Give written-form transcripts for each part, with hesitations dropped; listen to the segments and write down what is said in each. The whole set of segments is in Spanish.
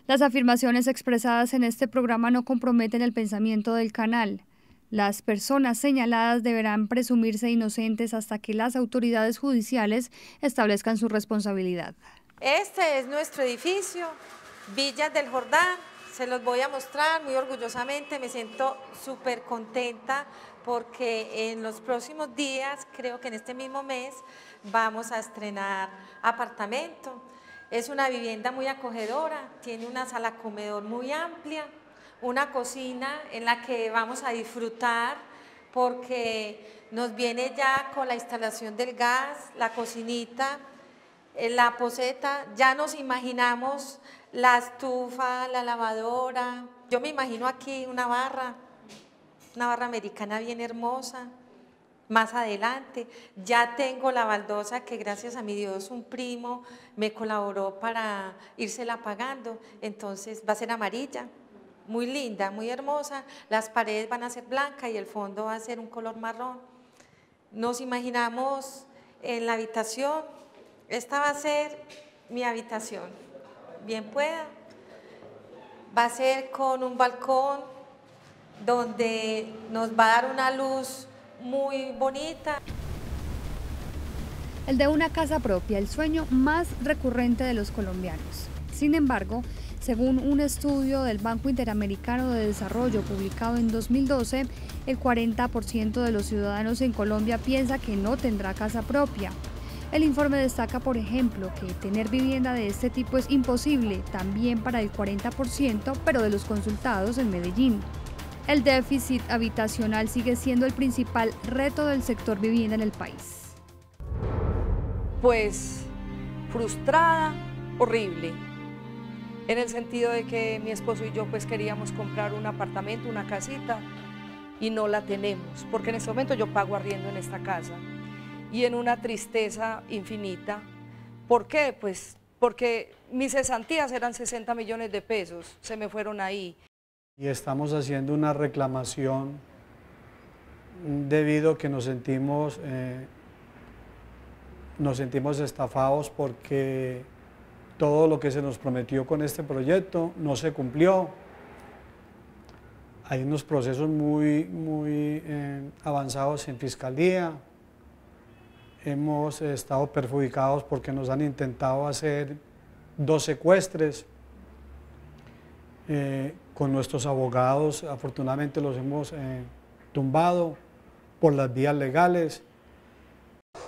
Las afirmaciones expresadas en este programa no comprometen el pensamiento del canal. Las personas señaladas deberán presumirse inocentes hasta que las autoridades judiciales establezcan su responsabilidad. Este es nuestro edificio, Villas del Jordán. Se los voy a mostrar muy orgullosamente, me siento súper contenta porque en los próximos días, creo que en este mismo mes, vamos a estrenar apartamento. Es una vivienda muy acogedora, tiene una sala comedor muy amplia, una cocina en la que vamos a disfrutar porque nos viene ya con la instalación del gas, la cocinita, la poceta, ya nos imaginamos la estufa, la lavadora. Yo me imagino aquí una barra americana bien hermosa. Más adelante ya tengo la baldosa que gracias a mi Dios un primo me colaboró para írsela pagando, entonces va a ser amarilla, muy linda, muy hermosa, las paredes van a ser blancas y el fondo va a ser un color marrón. Nos imaginamos en la habitación, esta va a ser mi habitación, bien pueda, va a ser con un balcón donde nos va a dar una luz muy bonita. El de una casa propia, el sueño más recurrente de los colombianos. Sin embargo, según un estudio del Banco Interamericano de Desarrollo publicado en 2012, el 40% de los ciudadanos en Colombia piensa que no tendrá casa propia. El informe destaca, por ejemplo, que tener vivienda de este tipo es imposible también para el 40%, pero de los consultados en Medellín. El déficit habitacional sigue siendo el principal reto del sector vivienda en el país. Pues frustrada, horrible, en el sentido de que mi esposo y yo pues queríamos comprar un apartamento, una casita, y no la tenemos, porque en este momento yo pago arriendo en esta casa, y en una tristeza infinita. ¿Por qué? Pues porque mis cesantías eran 60 millones de pesos, se me fueron ahí. Y estamos haciendo una reclamación debido a que nos sentimos estafados porque todo lo que se nos prometió con este proyecto no se cumplió. Hay unos procesos muy avanzados en Fiscalía. Hemos estado perjudicados porque nos han intentado hacer 2 secuestres. Con nuestros abogados, afortunadamente los hemos tumbado por las vías legales.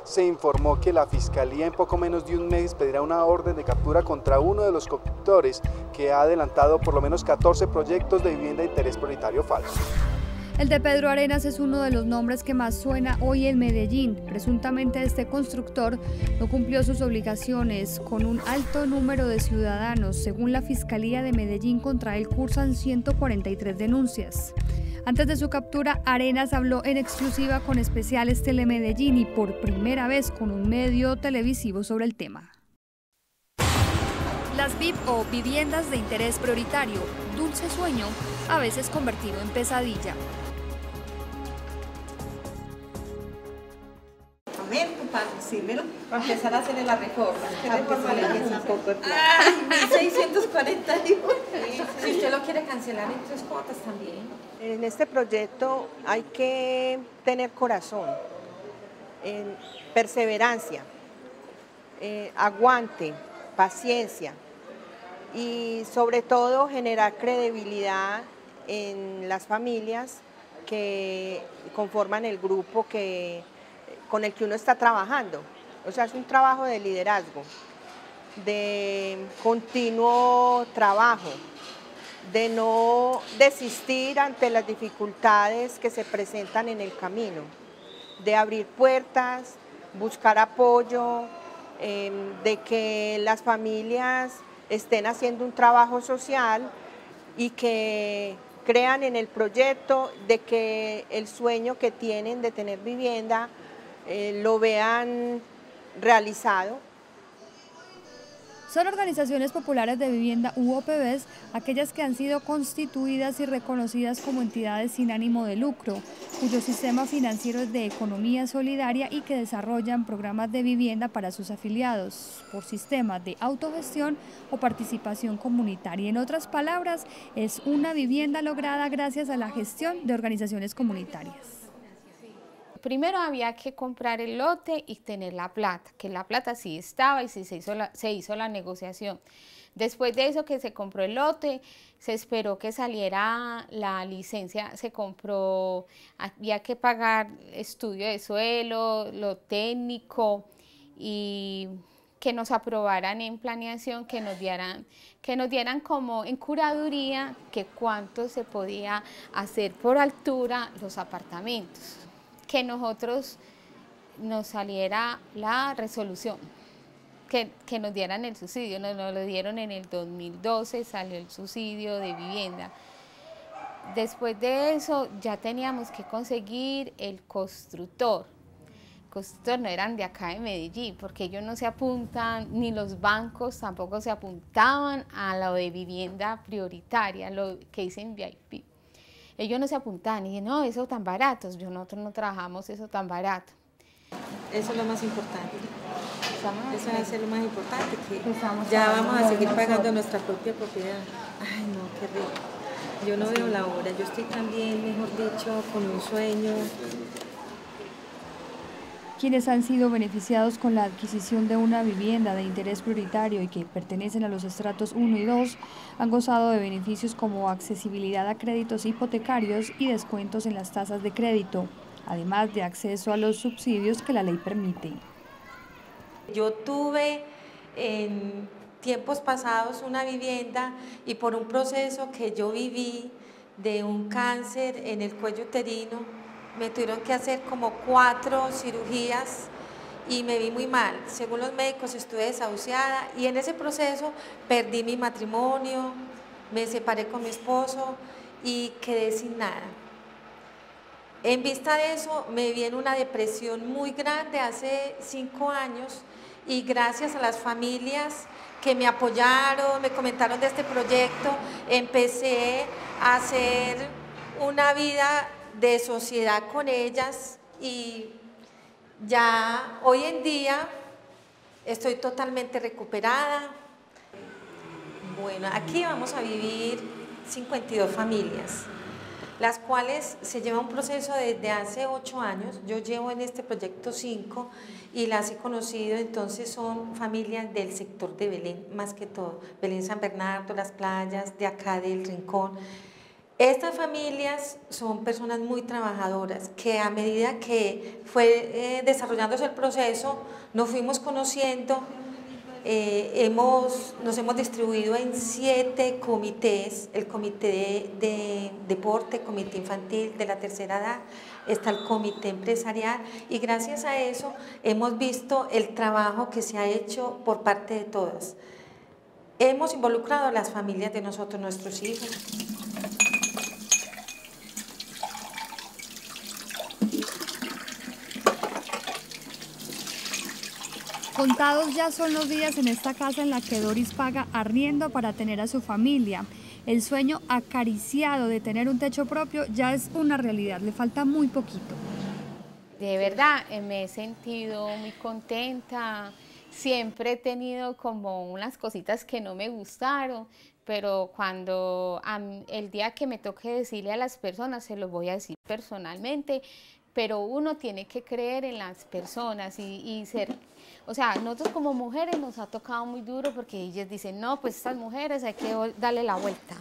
Se informó que la Fiscalía en poco menos de un mes pedirá una orden de captura contra uno de los corruptores que ha adelantado por lo menos 14 proyectos de vivienda de interés prioritario falso. El de Pedro Arenas es uno de los nombres que más suena hoy en Medellín. Presuntamente este constructor no cumplió sus obligaciones con un alto número de ciudadanos. Según la Fiscalía de Medellín, contra él cursan 143 denuncias. Antes de su captura, Arenas habló en exclusiva con Especiales Telemedellín y por primera vez con un medio televisivo sobre el tema. Las VIP o viviendas de interés prioritario, dulce sueño, a veces convertido en pesadilla. A ver, compadre, símelo. Para empezar a hacerle la reforma. ¿Qué reforma le hice? ¡Ay, 1641! Si usted lo quiere cancelar en 3 cuotas también. En este proyecto hay que tener corazón, perseverancia, aguante, paciencia y sobre todo generar credibilidad en las familias que conforman el grupo con el que uno está trabajando. O sea, es un trabajo de liderazgo, de continuo trabajo, de no desistir ante las dificultades que se presentan en el camino, de abrir puertas, buscar apoyo, de que las familias estén haciendo un trabajo social y que crean en el proyecto, de que el sueño que tienen de tener vivienda lo vean realizado. Son organizaciones populares de vivienda u OPVs, aquellas que han sido constituidas y reconocidas como entidades sin ánimo de lucro, cuyo sistema financiero es de economía solidaria y que desarrollan programas de vivienda para sus afiliados por sistemas de autogestión o participación comunitaria. En otras palabras, es una vivienda lograda gracias a la gestión de organizaciones comunitarias. Primero había que comprar el lote y tener la plata, que la plata sí estaba y sí se hizo la negociación. Después de eso que se compró el lote, se esperó que saliera la licencia, se compró, había que pagar estudio de suelo, lo técnico y que nos aprobaran en planeación, que nos dieran como en curaduría que cuánto se podía hacer por altura los apartamentos. Que nosotros nos saliera la resolución, que nos dieran el subsidio, nos lo dieron en el 2012, salió el subsidio de vivienda. Después de eso ya teníamos que conseguir el constructor. El constructor no eran de acá de Medellín, porque ellos no se apuntan, ni los bancos tampoco se apuntaban a lo de vivienda prioritaria, lo que dicen VIP. Ellos no se apuntaban y dije, no, eso tan barato, nosotros no trabajamos eso tan barato. Eso es lo más importante. Eso va a ser lo más importante, que ya vamos a seguir pagando nuestra propia propiedad. Ay, no, qué rico. Yo no veo la hora, yo estoy también, mejor dicho, con un sueño. Quienes han sido beneficiados con la adquisición de una vivienda de interés prioritario y que pertenecen a los estratos 1 y 2 han gozado de beneficios como accesibilidad a créditos hipotecarios y descuentos en las tasas de crédito, además de acceso a los subsidios que la ley permite. Yo tuve en tiempos pasados una vivienda y por un proceso que yo viví de un cáncer en el cuello uterino, me tuvieron que hacer como 4 cirugías y me vi muy mal. Según los médicos estuve desahuciada y en ese proceso perdí mi matrimonio, me separé con mi esposo y quedé sin nada. En vista de eso me vi en una depresión muy grande hace 5 años y gracias a las familias que me apoyaron, me comentaron de este proyecto, empecé a hacer una vida de sociedad con ellas y ya hoy en día estoy totalmente recuperada. Bueno, aquí vamos a vivir 52 familias, las cuales se lleva un proceso desde hace 8 años. Yo llevo en este proyecto 5 y las he conocido, entonces son familias del sector de Belén, más que todo, Belén San Bernardo, Las Playas, de acá del Rincón. Estas familias son personas muy trabajadoras que a medida que fue desarrollándose el proceso nos fuimos conociendo, nos hemos distribuido en 7 comités, el comité de deporte, comité infantil de la tercera edad, está el comité empresarial y gracias a eso hemos visto el trabajo que se ha hecho por parte de todas. Hemos involucrado a las familias de nosotros, nuestros hijos. Contados ya son los días en esta casa en la que Doris paga arriendo para tener a su familia. El sueño acariciado de tener un techo propio ya es una realidad, le falta muy poquito. De verdad, me he sentido muy contenta, siempre he tenido como unas cositas que no me gustaron, pero cuando el día que me toque decirle a las personas, se los voy a decir personalmente, pero uno tiene que creer en las personas y ser, o sea, nosotros como mujeres nos ha tocado muy duro porque ellas dicen, no, pues estas mujeres hay que darle la vuelta.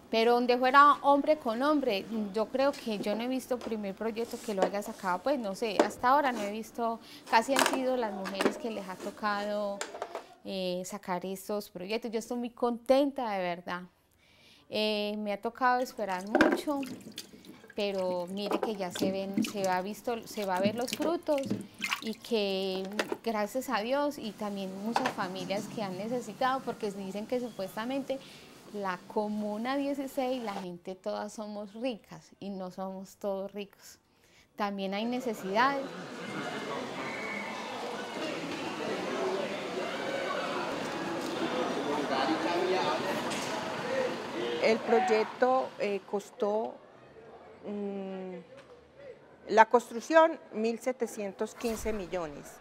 Pero donde fuera hombre con hombre, yo creo que yo no he visto primer proyecto que lo haya sacado, pues no sé, hasta ahora no he visto, casi han sido las mujeres que les ha tocado sacar estos proyectos. Yo estoy muy contenta, de verdad. Me ha tocado esperar mucho, pero mire que ya se va a ver los frutos y que gracias a Dios y también muchas familias que han necesitado, porque dicen que supuestamente la comuna 16, la gente todas somos ricas y no somos todos ricos. También hay necesidades. El proyecto costó la construcción 1.715 millones.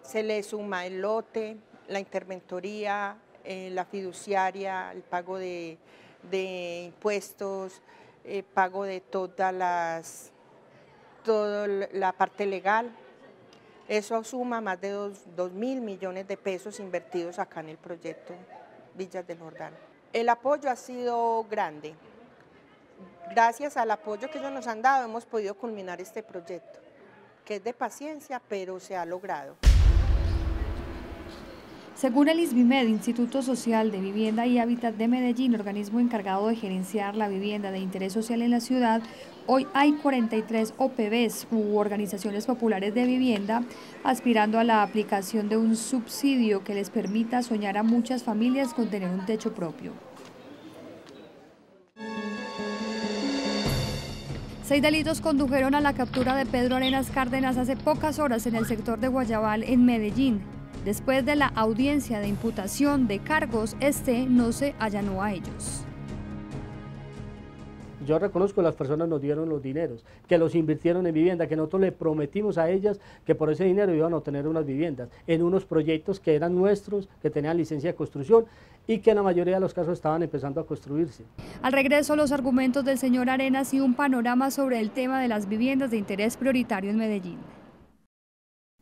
Se le suma el lote, la interventoría, la fiduciaria, el pago de impuestos, pago de toda la parte legal. Eso suma más de 2.000 millones de pesos invertidos acá en el proyecto Villas del Jordán. El apoyo ha sido grande. Gracias al apoyo que ellos nos han dado hemos podido culminar este proyecto, que es de paciencia, pero se ha logrado. Según el ISVIMED, Instituto Social de Vivienda y Hábitat de Medellín, organismo encargado de gerenciar la vivienda de interés social en la ciudad, hoy hay 43 OPVs u organizaciones populares de vivienda aspirando a la aplicación de un subsidio que les permita soñar a muchas familias con tener un techo propio. 6 delitos condujeron a la captura de Pedro Arenas Cárdenas hace pocas horas en el sector de Guayabal, en Medellín. Después de la audiencia de imputación de cargos, este no se allanó a ellos. Yo reconozco que las personas nos dieron los dineros, que los invirtieron en vivienda, que nosotros le prometimos a ellas que por ese dinero iban a obtener unas viviendas, en unos proyectos que eran nuestros, que tenían licencia de construcción y que en la mayoría de los casos estaban empezando a construirse. Al regreso, los argumentos del señor Arenas y un panorama sobre el tema de las viviendas de interés prioritario en Medellín.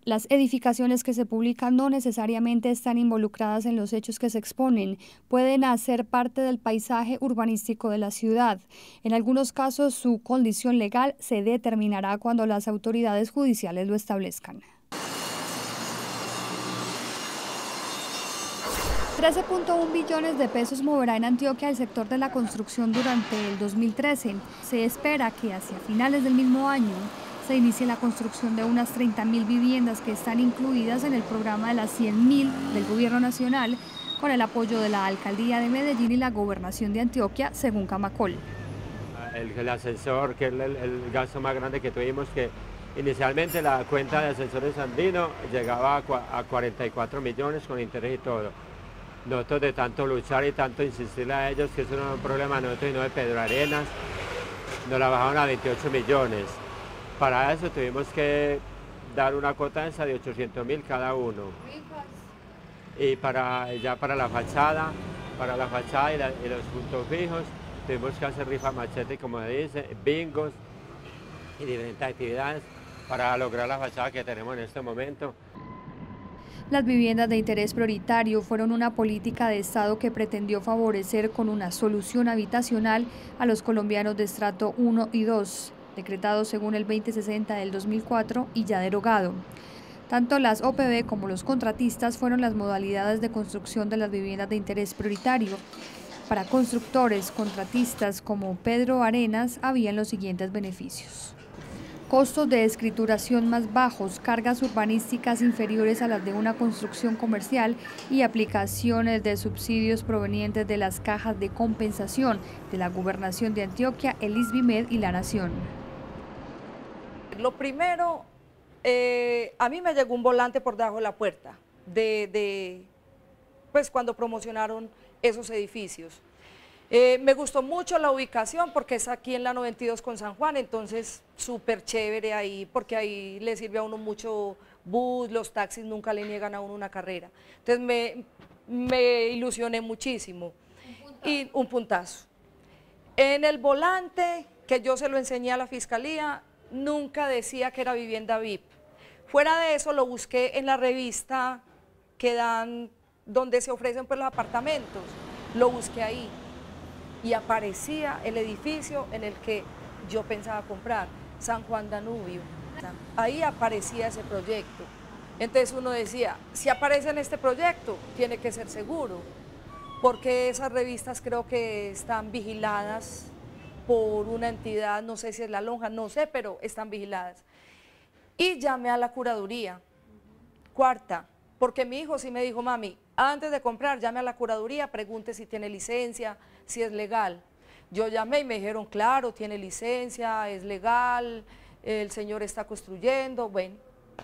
Las edificaciones que se publican no necesariamente están involucradas en los hechos que se exponen, pueden hacer parte del paisaje urbanístico de la ciudad. En algunos casos, su condición legal se determinará cuando las autoridades judiciales lo establezcan. 13.1 billones de pesos moverá en Antioquia el sector de la construcción durante el 2013. Se espera que hacia finales del mismo año se inicie la construcción de unas 30.000 viviendas que están incluidas en el programa de las 100.000 del Gobierno Nacional con el apoyo de la Alcaldía de Medellín y la Gobernación de Antioquia, según Camacol. El ascensor, que es el gasto más grande que tuvimos, que inicialmente la cuenta de ascensores Andino llegaba a 44 millones con interés y todo. Nosotros de tanto luchar y tanto insistirle a ellos que eso no es un problema de nosotros y no de Pedro Arenas, nos la bajaron a 28 millones. Para eso tuvimos que dar una cuota esa de 800.000 cada uno. Y ya para la fachada y los puntos fijos, tuvimos que hacer rifa machete, como dice, bingos y diferentes actividades para lograr la fachada que tenemos en este momento. Las viviendas de interés prioritario fueron una política de Estado que pretendió favorecer con una solución habitacional a los colombianos de estrato 1 y 2. Decretado según el 2060 del 2004 y ya derogado. Tanto las OPV como los contratistas fueron las modalidades de construcción de las viviendas de interés prioritario. Para constructores, contratistas como Pedro Arenas habían los siguientes beneficios: costos de escrituración más bajos, cargas urbanísticas inferiores a las de una construcción comercial y aplicaciones de subsidios provenientes de las cajas de compensación de la Gobernación de Antioquia, el ISVIMED y la Nación. Lo primero, a mí me llegó un volante por debajo de la puerta, pues cuando promocionaron esos edificios. Me gustó mucho la ubicación porque es aquí en la 92 con San Juan, entonces súper chévere ahí, porque ahí le sirve a uno mucho bus, los taxis nunca le niegan a uno una carrera. Entonces me ilusioné muchísimo. Y un puntazo. En el volante, que yo se lo enseñé a la fiscalía, nunca decía que era vivienda VIP. Fuera de eso lo busqué en la revista que dan, donde se ofrecen pues los apartamentos, lo busqué ahí y aparecía el edificio en el que yo pensaba comprar, San Juan Danubio. Ahí aparecía ese proyecto. Entonces uno decía, si aparece en este proyecto, tiene que ser seguro, porque esas revistas creo que están vigiladas por una entidad, no sé si es la lonja, no sé, pero están vigiladas. Y llamé a la curaduría, cuarta, porque mi hijo sí me dijo, mami, antes de comprar, llame a la curaduría, pregunte si tiene licencia, si es legal. Yo llamé y me dijeron, claro, tiene licencia, es legal, el señor está construyendo, bueno.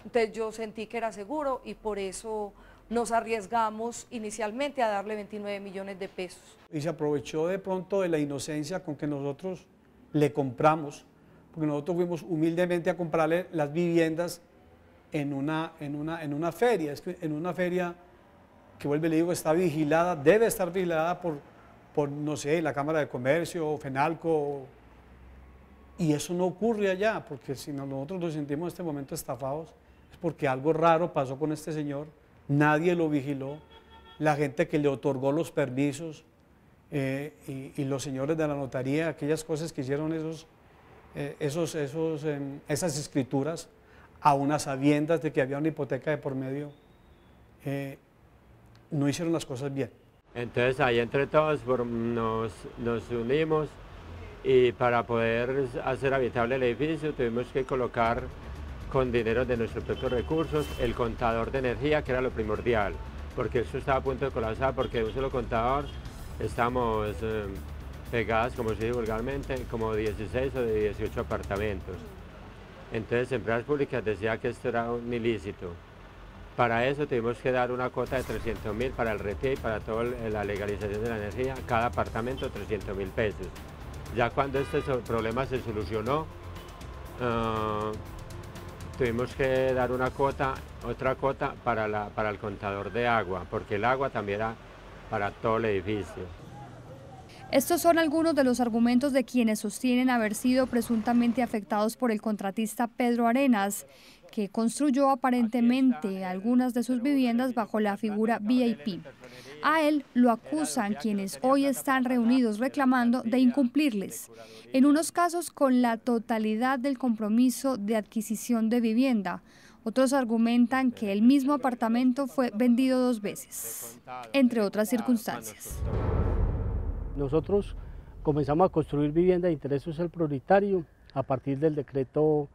Entonces yo sentí que era seguro y por eso nos arriesgamos inicialmente a darle 29 millones de pesos. Y se aprovechó de pronto de la inocencia con que nosotros le compramos, porque nosotros fuimos humildemente a comprarle las viviendas en una feria, es que en una feria que, vuelvo y le digo, está vigilada, debe estar vigilada por no sé, la Cámara de Comercio, FENALCO, y eso no ocurre allá, porque si nosotros nos sentimos en este momento estafados, es porque algo raro pasó con este señor, nadie lo vigiló, la gente que le otorgó los permisos y los señores de la notaría, aquellas cosas que hicieron esas escrituras, a unas sabiendas de que había una hipoteca de por medio, no hicieron las cosas bien. Entonces ahí entre todos nos unimos y para poder hacer habitable el edificio tuvimos que colocar con dinero de nuestros propios recursos el contador de energía, que era lo primordial, porque eso estaba a punto de colapsar, porque de un solo contador estamos pegadas, como se dice vulgarmente, como 16 o de 18 apartamentos. Entonces Empresas Públicas decía que esto era un ilícito. Para eso tuvimos que dar una cuota de 300.000 para el retiro y para toda la legalización de la energía, cada apartamento 300.000 pesos. Ya cuando este problema se solucionó, tuvimos que dar otra cuota para el contador de agua, porque el agua también era para todo el edificio. Estos son algunos de los argumentos de quienes sostienen haber sido presuntamente afectados por el contratista Pedro Arenas, que construyó aparentemente algunas de sus viviendas bajo la figura VIP. A él lo acusan quienes hoy están reunidos reclamando de incumplirles, en unos casos con la totalidad del compromiso de adquisición de vivienda. Otros argumentan que el mismo apartamento fue vendido 2 veces, entre otras circunstancias. Nosotros comenzamos a construir vivienda de interés social prioritario a partir del decreto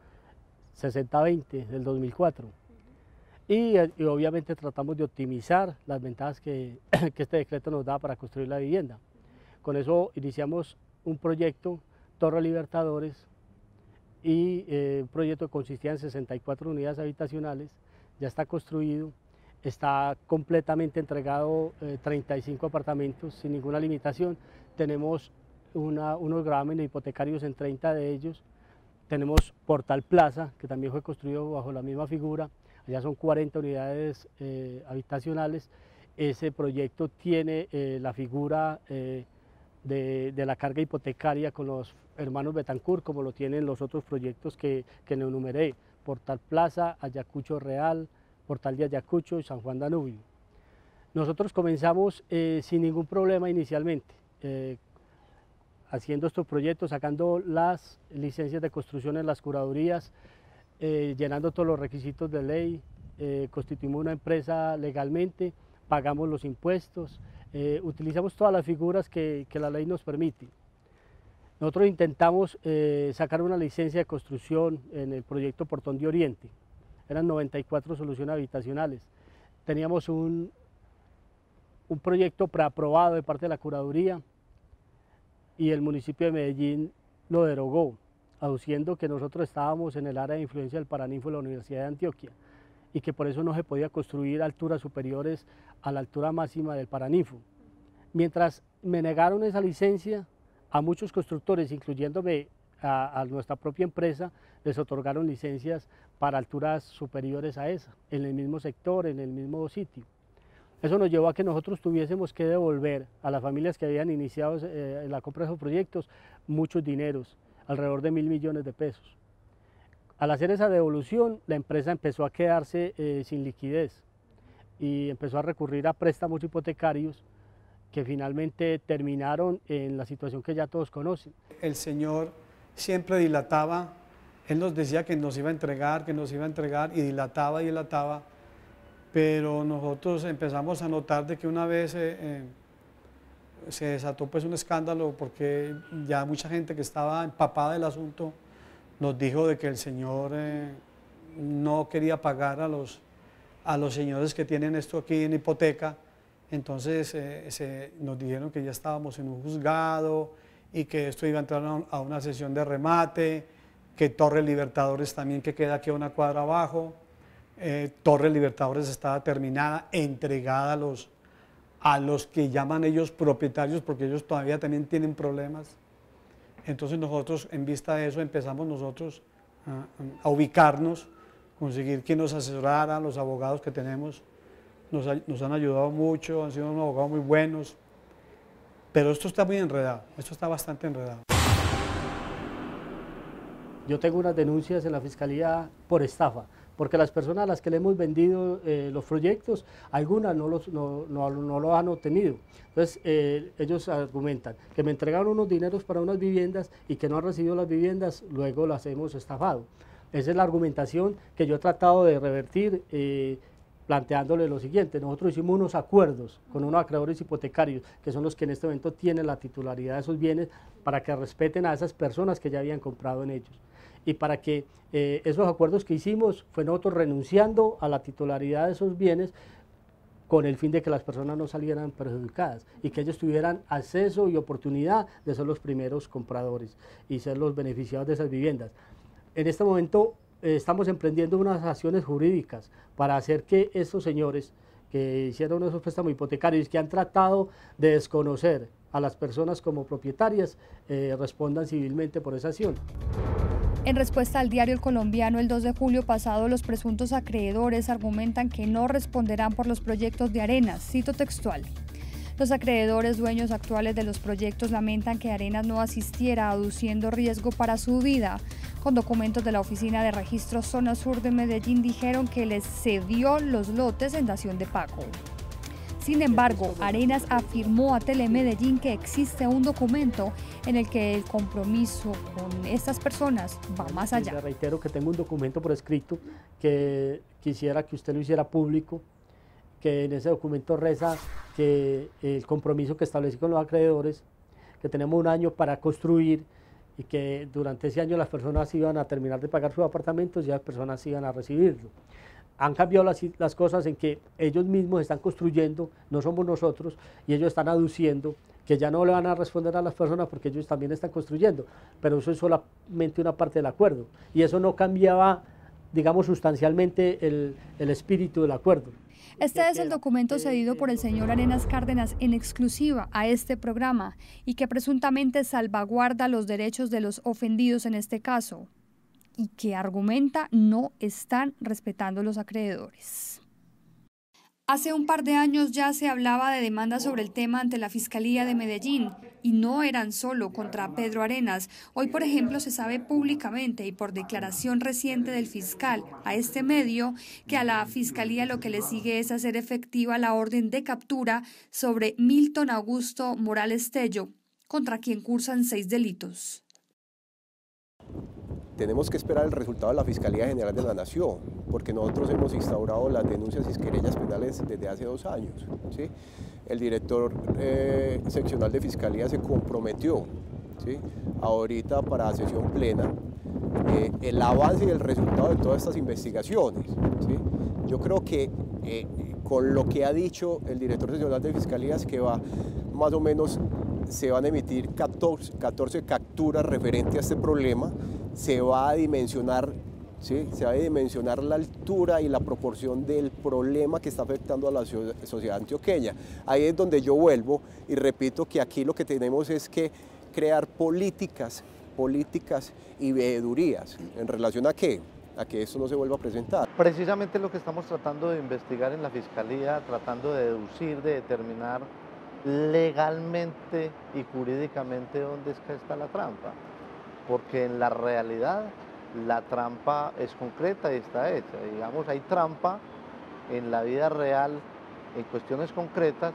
6020 del 2004 y obviamente tratamos de optimizar las ventajas que este decreto nos da para construir la vivienda. Con eso iniciamos un proyecto Torre Libertadores y un proyecto que consistía en 64 unidades habitacionales, ya está construido, está completamente entregado 35 apartamentos sin ninguna limitación, tenemos unos gravámenes hipotecarios en 30 de ellos, tenemos Portal Plaza, que también fue construido bajo la misma figura, allá son 40 unidades habitacionales. Ese proyecto tiene la figura de la carga hipotecaria con los hermanos Betancourt, como lo tienen los otros proyectos que enumeré, Portal Plaza, Ayacucho Real, Portal de Ayacucho y San Juan Danubio. Nosotros comenzamos sin ningún problema inicialmente, haciendo estos proyectos, sacando las licencias de construcción en las curadurías, llenando todos los requisitos de ley, constituimos una empresa legalmente, pagamos los impuestos, utilizamos todas las figuras que la ley nos permite. Nosotros intentamos sacar una licencia de construcción en el proyecto Portón de Oriente, eran 94 soluciones habitacionales, teníamos un proyecto preaprobado de parte de la curaduría y el municipio de Medellín lo derogó, aduciendo que nosotros estábamos en el área de influencia del Paraninfo de la Universidad de Antioquia y que por eso no se podía construir alturas superiores a la altura máxima del Paraninfo. Mientras me negaron esa licencia, a muchos constructores, incluyéndome a nuestra propia empresa, les otorgaron licencias para alturas superiores a esa, en el mismo sector, en el mismo sitio. Eso nos llevó a que nosotros tuviésemos que devolver a las familias que habían iniciado la compra de esos proyectos muchos dineros, alrededor de 1.000 millones de pesos. Al hacer esa devolución, la empresa empezó a quedarse sin liquidez y empezó a recurrir a préstamos hipotecarios que finalmente terminaron en la situación que ya todos conocen. El señor siempre dilataba, él nos decía que nos iba a entregar, y dilataba, pero nosotros empezamos a notar de que una vez se desató pues un escándalo porque ya mucha gente que estaba empapada del asunto nos dijo de que el señor no quería pagar a los señores que tienen esto aquí en hipoteca. Entonces nos dijeron que ya estábamos en un juzgado y que esto iba a entrar a una sesión de remate, que Torre Libertadores también, que queda aquí a una cuadra abajo, Torre Libertadores estaba terminada, entregada a los que llaman ellos propietarios, porque ellos todavía también tienen problemas. Entonces nosotros, en vista de eso, empezamos nosotros a ubicarnos, conseguir quien nos asesorara. Los abogados que tenemos nos han ayudado mucho, han sido unos abogados muy buenos, pero esto está muy enredado, esto está bastante enredado. Yo tengo unas denuncias en la Fiscalía por estafa, porque las personas a las que le hemos vendido los proyectos, algunas no lo han obtenido. Entonces ellos argumentan que me entregaron unos dineros para unas viviendas y que no han recibido las viviendas, luego las hemos estafado. Esa es la argumentación que yo he tratado de revertir, planteándole lo siguiente: nosotros hicimos unos acuerdos con unos acreedores hipotecarios, que son los que en este momento tienen la titularidad de esos bienes, para que respeten a esas personas que ya habían comprado en ellos. Y para que esos acuerdos que hicimos fue nosotros renunciando a la titularidad de esos bienes con el fin de que las personas no salieran perjudicadas y que ellos tuvieran acceso y oportunidad de ser los primeros compradores y ser los beneficiados de esas viviendas. En este momento estamos emprendiendo unas acciones jurídicas para hacer que estos señores que hicieron esos préstamos hipotecarios, que han tratado de desconocer a las personas como propietarias, respondan civilmente por esa acción. En respuesta al diario El Colombiano, el 2 de julio pasado, los presuntos acreedores argumentan que no responderán por los proyectos de Arenas. Cito textual: los acreedores dueños actuales de los proyectos lamentan que Arenas no asistiera, aduciendo riesgo para su vida. Con documentos de la Oficina de Registro Zona Sur de Medellín dijeron que les cedió los lotes en dación de pago. Sin embargo, Arenas afirmó a Telemedellín que existe un documento en el que el compromiso con estas personas va más allá. Le reitero que tengo un documento por escrito que quisiera que usted lo hiciera público, que en ese documento reza que el compromiso que establecí con los acreedores, que tenemos un año para construir y que durante ese año las personas iban a terminar de pagar sus apartamentos y las personas iban a recibirlo. Han cambiado las cosas en que ellos mismos están construyendo, no somos nosotros, y ellos están aduciendo que ya no le van a responder a las personas porque ellos también están construyendo, pero eso es solamente una parte del acuerdo, y eso no cambiaba, digamos, sustancialmente el espíritu del acuerdo. Este es el documento cedido por el señor Arenas Cárdenas en exclusiva a este programa y que presuntamente salvaguarda los derechos de los ofendidos en este caso, y que argumenta no están respetando los acreedores. Hace un par de años ya se hablaba de demandas sobre el tema ante la Fiscalía de Medellín, y no eran solo contra Pedro Arenas. Hoy, por ejemplo, se sabe públicamente y por declaración reciente del fiscal a este medio que a la Fiscalía lo que le sigue es hacer efectiva la orden de captura sobre Milton Augusto Morales Tello, contra quien cursan 6 delitos. Tenemos que esperar el resultado de la Fiscalía General de la Nación, porque nosotros hemos instaurado las denuncias y querellas penales desde hace 2 años, ¿sí? El director seccional de Fiscalía se comprometió, ¿sí?, ahorita para sesión plena, el avance y el resultado de todas estas investigaciones, ¿sí? Yo creo que con lo que ha dicho el director seccional de Fiscalía es que va más o menos, se van a emitir 14 capturas referentes a este problema. Se va a dimensionar, ¿sí?, se va a dimensionar la altura y la proporción del problema que está afectando a la sociedad antioqueña. Ahí es donde yo vuelvo y repito que aquí lo que tenemos es que crear políticas y veedurías. ¿En relación a qué? A que esto no se vuelva a presentar. Precisamente lo que estamos tratando de investigar en la Fiscalía, tratando de deducir, de determinar legalmente y jurídicamente dónde es que está la trampa. Porque en la realidad la trampa es concreta y está hecha. Digamos, hay trampa en la vida real, en cuestiones concretas,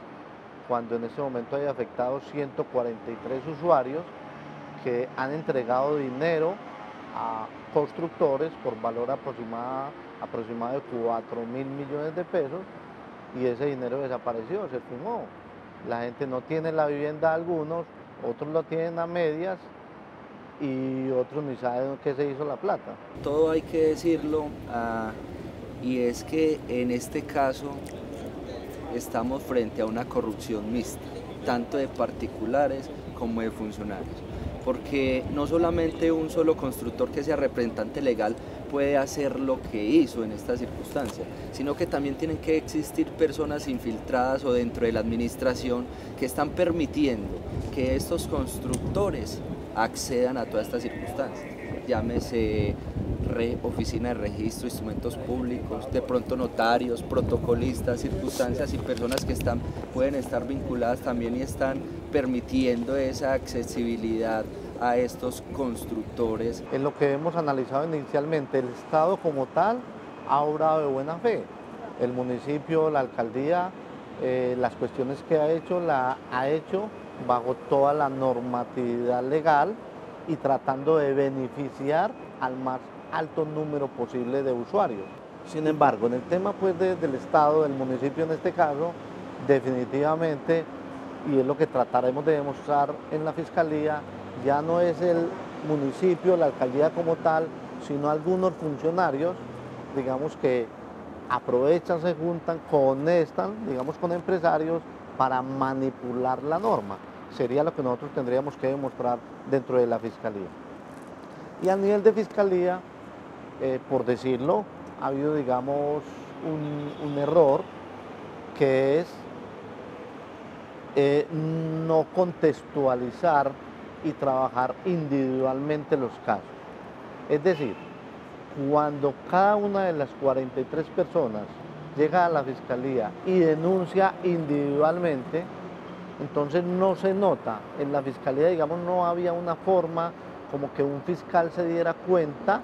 cuando en este momento hay afectados 143 usuarios que han entregado dinero a constructores por valor aproximado de 4.000 millones de pesos, y ese dinero desapareció, se fumó. La gente no tiene la vivienda, algunos, otros lo tienen a medias, y otros ni saben qué se hizo la plata. Todo hay que decirlo, y es que en este caso estamos frente a una corrupción mixta, tanto de particulares como de funcionarios. porque no solamente un solo constructor que sea representante legal puede hacer lo que hizo en esta circunstancia, sino que también tienen que existir personas infiltradas o dentro de la administración que están permitiendo que estos constructores accedan a todas estas circunstancias. Llámese oficina de registro, instrumentos públicos, de pronto notarios, protocolistas, circunstancias y personas que pueden estar vinculadas también y están permitiendo esa accesibilidad a estos constructores. En lo que hemos analizado inicialmente, el Estado como tal ha obrado de buena fe. El municipio, la alcaldía, las cuestiones que la ha hecho bajo toda la normatividad legal y tratando de beneficiar al más alto número posible de usuarios. Sin embargo, en el tema pues, del Estado, del municipio en este caso, definitivamente, y es lo que trataremos de demostrar en la Fiscalía, ya no es el municipio, la alcaldía como tal, sino algunos funcionarios, digamos que aprovechan, se juntan, conectan, digamos con empresarios para manipular la norma. Sería lo que nosotros tendríamos que demostrar dentro de la Fiscalía. Y a nivel de Fiscalía, por decirlo, ha habido, digamos, un error que es no contextualizar y trabajar individualmente los casos. Es decir, cuando cada una de las 43 personas llega a la Fiscalía y denuncia individualmente, entonces no se nota, en la Fiscalía, digamos, no había una forma como que un fiscal se diera cuenta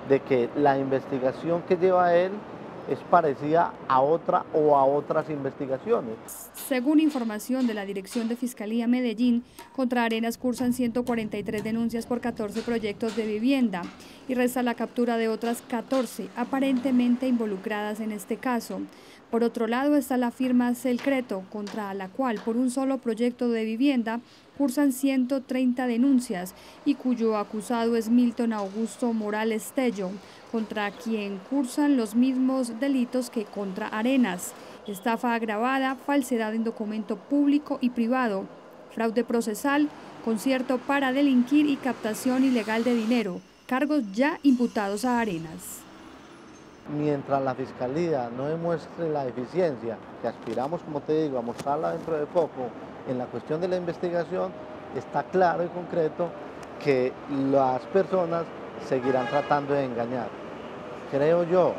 de que la investigación que lleva él es parecida a otra o a otras investigaciones. Según información de la Dirección de Fiscalía Medellín, contra Arenas cursan 143 denuncias por 14 proyectos de vivienda y resta la captura de otras 14 aparentemente involucradas en este caso. Por otro lado está la firma Selcreto, contra la cual por un solo proyecto de vivienda cursan 130 denuncias y cuyo acusado es Milton Augusto Morales Tello, contra quien cursan los mismos delitos que contra Arenas: estafa agravada, falsedad en documento público y privado, fraude procesal, concierto para delinquir y captación ilegal de dinero, cargos ya imputados a Arenas. Mientras la Fiscalía no demuestre la eficiencia, que aspiramos, como te digo, a mostrarla dentro de poco, en la cuestión de la investigación, está claro y concreto que las personas seguirán tratando de engañar. Creo yo,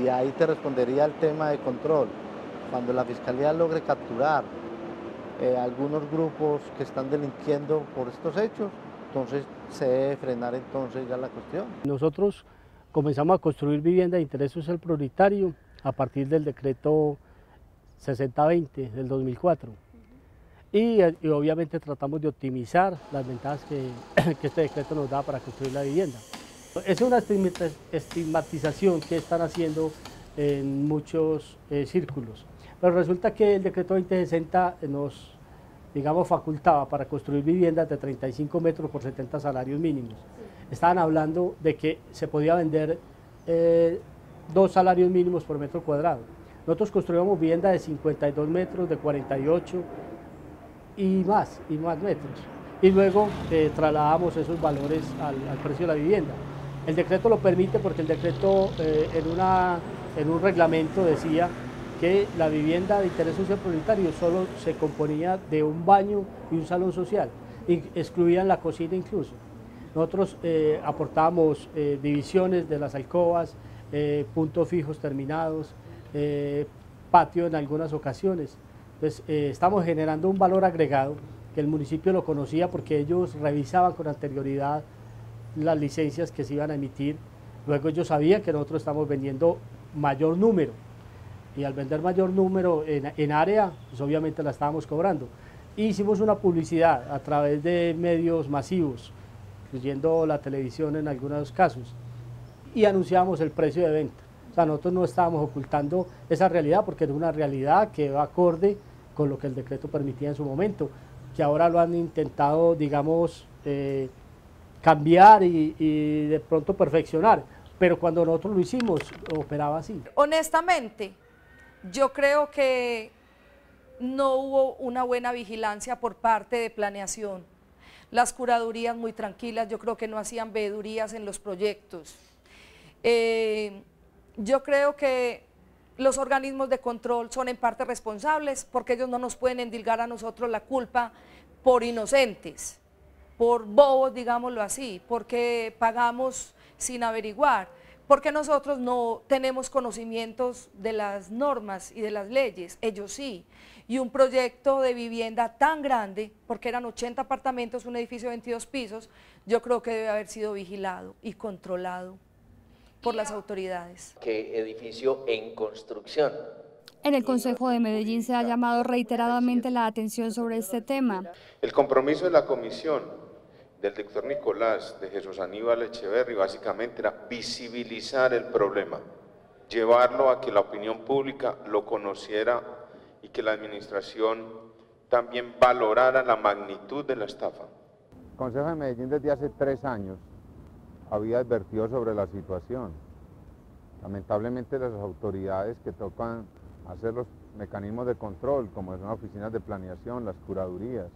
y ahí te respondería el tema de control, cuando la Fiscalía logre capturar algunos grupos que están delinquiendo por estos hechos, entonces se debe frenar entonces ya la cuestión. Nosotros comenzamos a construir vivienda de interés social prioritario a partir del decreto 6020 del 2004 y obviamente tratamos de optimizar las ventajas que este decreto nos da para construir la vivienda. Es una estigmatización que están haciendo en muchos círculos, pero resulta que el decreto 2060 nos, digamos, facultaba para construir viviendas de 35 metros por 70 salarios mínimos. Estaban hablando de que se podía vender 2 salarios mínimos por metro cuadrado. Nosotros construíamos viviendas de 52 metros, de 48 y más metros. Y luego trasladamos esos valores al precio de la vivienda. El decreto lo permite porque el decreto en un reglamento decía que la vivienda de interés social prioritario solo se componía de un baño y un salón social, y excluían la cocina incluso. Nosotros aportábamos divisiones de las alcobas, puntos fijos terminados, patio en algunas ocasiones. Entonces estamos generando un valor agregado que el municipio lo conocía porque ellos revisaban con anterioridad las licencias que se iban a emitir. Luego ellos sabían que nosotros estamos vendiendo mayor número y al vender mayor número en área, pues obviamente la estábamos cobrando. Hicimos una publicidad a través de medios masivos, incluyendo la televisión en algunos casos, y anunciamos el precio de venta. O sea, nosotros no estábamos ocultando esa realidad porque era una realidad que va acorde con lo que el decreto permitía en su momento, que ahora lo han intentado, digamos, cambiar y de pronto perfeccionar, pero cuando nosotros lo hicimos, operaba así. Honestamente, yo creo que no hubo una buena vigilancia por parte de planeación. las curadurías muy tranquilas, yo creo que no hacían veedurías en los proyectos. Yo creo que los organismos de control son en parte responsables porque ellos no nos pueden endilgar a nosotros la culpa por inocentes, por bobos, digámoslo así, porque pagamos sin averiguar, porque nosotros no tenemos conocimientos de las normas y de las leyes, ellos sí. Y un proyecto de vivienda tan grande, porque eran 80 apartamentos, un edificio de 22 pisos, yo creo que debe haber sido vigilado y controlado por las autoridades. ¿Qué edificio en construcción? En el Consejo de Medellín se ha llamado reiteradamente la atención sobre este tema. El compromiso de la comisión del doctor Nicolás, de Jesús Aníbal Echeverri, básicamente era visibilizar el problema, llevarlo a que la opinión pública lo conociera y que la administración también valorara la magnitud de la estafa. El Consejo de Medellín desde hace 3 años había advertido sobre la situación. Lamentablemente las autoridades que tocan hacer los mecanismos de control, como son las oficinas de planeación, las curadurías,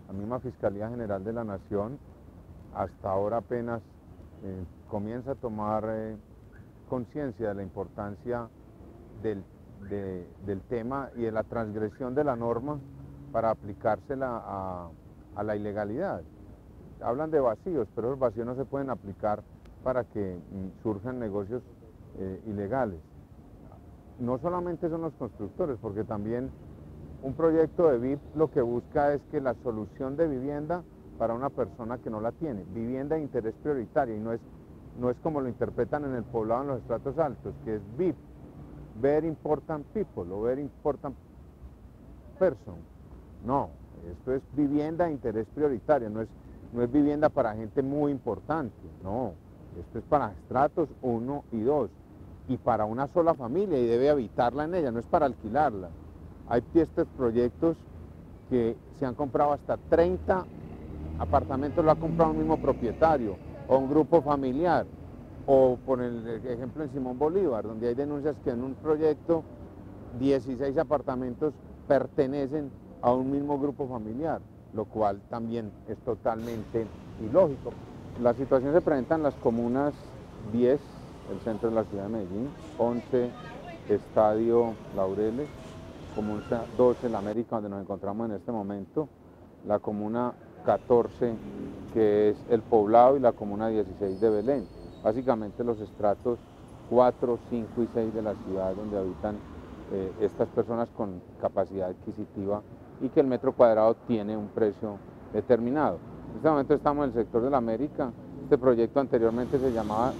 la misma Fiscalía General de la Nación, hasta ahora apenas comienza a tomar conciencia de la importancia del tema y de la transgresión de la norma para aplicársela a la ilegalidad. Hablan de vacíos, pero esos vacíos no se pueden aplicar para que surjan negocios ilegales. No solamente son los constructores, porque también un proyecto de VIP lo que busca es que la solución de vivienda para una persona que no la tiene, vivienda de interés prioritario, y no es como lo interpretan en el poblado en los estratos altos, que es VIP, Very Important People o Very Important Person. No, esto es vivienda de interés prioritario, no es vivienda para gente muy importante, no, esto es para estratos 1 y 2 y para una sola familia y debe habitarla en ella, no es para alquilarla. Hay estos proyectos que se han comprado hasta 30 apartamentos, lo ha comprado un mismo propietario o un grupo familiar, o por el ejemplo en Simón Bolívar, donde hay denuncias que en un proyecto 16 apartamentos pertenecen a un mismo grupo familiar, lo cual también es totalmente ilógico. La situación se presenta en las comunas 10, el centro de la ciudad de Medellín, 11, Estadio Laureles, comuna 12, La América, donde nos encontramos en este momento, la comuna 14, que es El Poblado, y la comuna 16 de Belén. Básicamente los estratos 4, 5 y 6 de la ciudad, donde habitan estas personas con capacidad adquisitiva y que el metro cuadrado tiene un precio determinado. En este momento estamos en el sector de La América. Este proyecto anteriormente se llamaba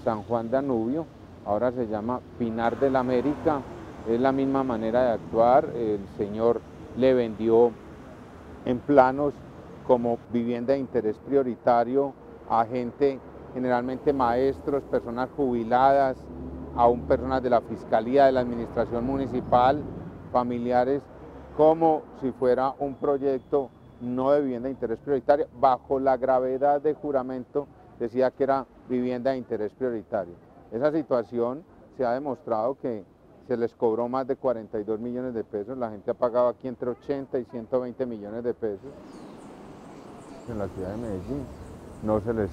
San Juan de Anubio, ahora se llama Pinar de la América. Es la misma manera de actuar. El señor le vendió en planos como vivienda de interés prioritario a gente, generalmente maestros, personas jubiladas, aún personas de la Fiscalía, de la Administración Municipal, familiares, como si fuera un proyecto no de vivienda de interés prioritario, bajo la gravedad de juramento decía que era vivienda de interés prioritario. Esa situación se ha demostrado que se les cobró más de 42 millones de pesos, la gente ha pagado aquí entre 80 y 120 millones de pesos. En la ciudad de Medellín no se les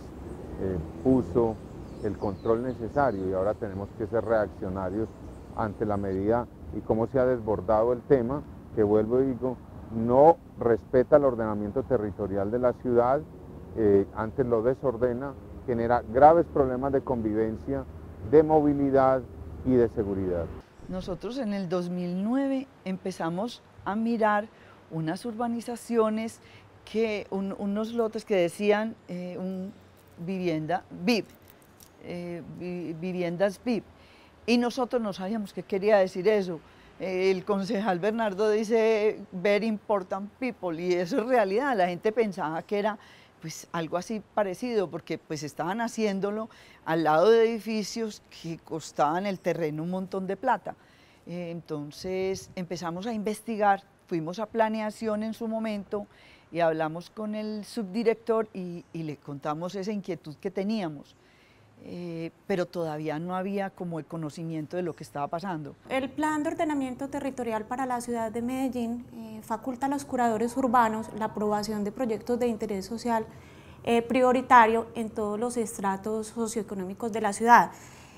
puso el control necesario y ahora tenemos que ser reaccionarios ante la medida y cómo se ha desbordado el tema, que vuelvo y digo, no respeta el ordenamiento territorial de la ciudad, antes lo desordena, genera graves problemas de convivencia, de movilidad y de seguridad. Nosotros en el 2009 empezamos a mirar unas urbanizaciones, unos lotes que decían vivienda VIP, viviendas VIP, y nosotros no sabíamos qué quería decir eso. El concejal Bernardo dice Very Important People, y eso es realidad. La gente pensaba que era pues algo así parecido, porque pues estaban haciéndolo al lado de edificios que costaban el terreno un montón de plata. Entonces empezamos a investigar, fuimos a planeación en su momento y hablamos con el subdirector y le contamos esa inquietud que teníamos. pero todavía no había como el conocimiento de lo que estaba pasando. El Plan de Ordenamiento Territorial para la ciudad de Medellín faculta a los curadores urbanos la aprobación de proyectos de interés social prioritario en todos los estratos socioeconómicos de la ciudad.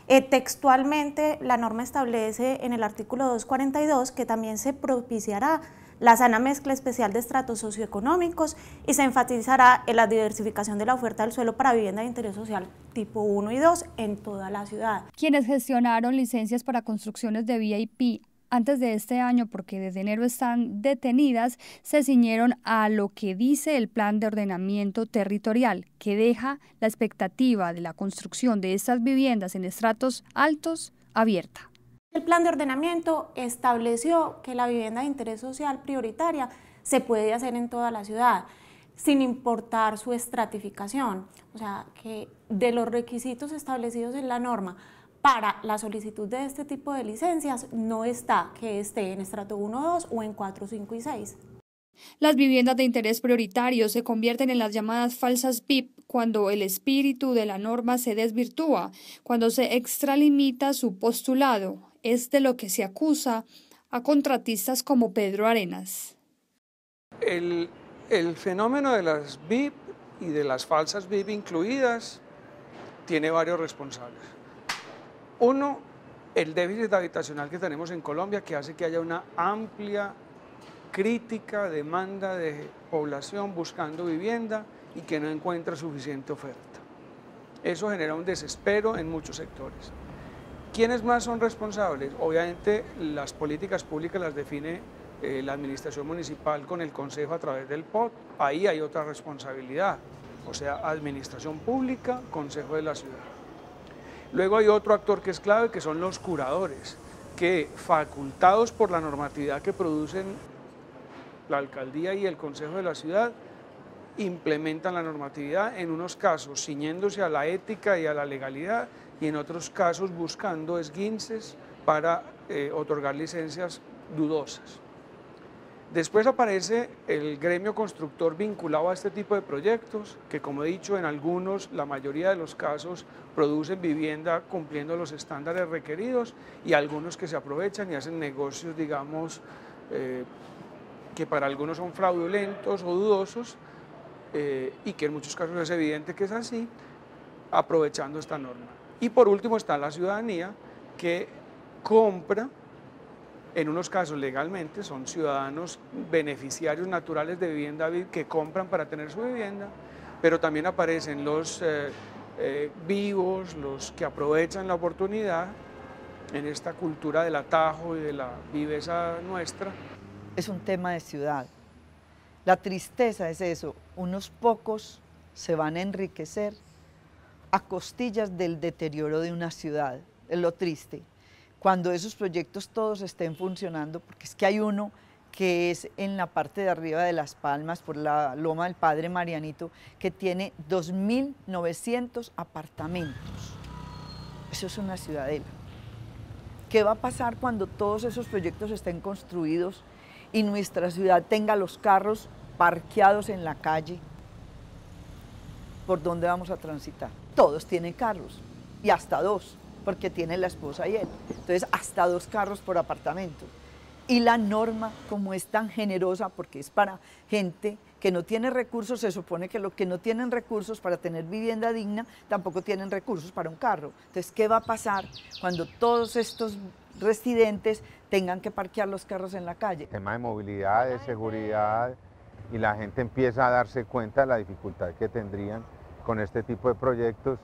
Textualmente, la norma establece en el artículo 242 que también se propiciará la sana mezcla especial de estratos socioeconómicos y se enfatizará en la diversificación de la oferta del suelo para vivienda de interés social tipo 1 y 2 en toda la ciudad. Quienes gestionaron licencias para construcciones de VIP antes de este año, porque desde enero están detenidas, se ciñeron a lo que dice el Plan de Ordenamiento Territorial, que deja la expectativa de la construcción de estas viviendas en estratos altos abierta. El plan de ordenamiento estableció que la vivienda de interés social prioritaria se puede hacer en toda la ciudad, sin importar su estratificación. O sea, que de los requisitos establecidos en la norma para la solicitud de este tipo de licencias no está que esté en estrato 1, 2 o en 4, 5 y 6. Las viviendas de interés prioritario se convierten en las llamadas falsas VIP cuando el espíritu de la norma se desvirtúa, cuando se extralimita su postulado. Es de lo que se acusa a contratistas como Pedro Arenas. El fenómeno de las VIP y de las falsas VIP incluidas tiene varios responsables. Uno, el déficit habitacional que tenemos en Colombia, que hace que haya una amplia crítica demanda de población buscando vivienda y que no encuentra suficiente oferta. Eso genera un desespero en muchos sectores. ¿Quiénes más son responsables? Obviamente las políticas públicas las define la administración municipal con el consejo a través del POT. Ahí hay otra responsabilidad, o sea, administración pública, consejo de la ciudad. Luego hay otro actor que es clave, que son los curadores, que facultados por la normatividad que producen la alcaldía y el consejo de la ciudad, implementan la normatividad, en unos casos ciñéndose a la ética y a la legalidad, y en otros casos buscando esguinces para otorgar licencias dudosas. Después aparece el gremio constructor vinculado a este tipo de proyectos, que como he dicho, en algunos, la mayoría de los casos, producen vivienda cumpliendo los estándares requeridos, y algunos que se aprovechan y hacen negocios, digamos, que para algunos son fraudulentos o dudosos, y que en muchos casos es evidente que es así, aprovechando esta norma. Y por último está la ciudadanía, que compra, en unos casos legalmente, son ciudadanos beneficiarios naturales de vivienda VIP que compran para tener su vivienda, pero también aparecen los vivos, los que aprovechan la oportunidad en esta cultura del atajo y de la viveza nuestra. Es un tema de ciudad. La tristeza es eso, unos pocos se van a enriquecer a costillas del deterioro de una ciudad, es lo triste. Cuando esos proyectos todos estén funcionando, porque es que hay uno que es en la parte de arriba de Las Palmas, por la Loma del Padre Marianito, que tiene 2.900 apartamentos. Eso es una ciudadela. ¿Qué va a pasar cuando todos esos proyectos estén construidos y nuestra ciudad tenga los carros parqueados en la calle? ¿Por dónde vamos a transitar? Todos tienen carros, y hasta dos, porque tiene la esposa y él. Entonces, hasta 2 carros por apartamento. Y la norma, como es tan generosa, porque es para gente que no tiene recursos, se supone que los que no tienen recursos para tener vivienda digna, tampoco tienen recursos para un carro. Entonces, ¿qué va a pasar cuando todos estos residentes tengan que parquear los carros en la calle? Tema de movilidad, de seguridad, y la gente empieza a darse cuenta de la dificultad que tendrían con este tipo de proyectos,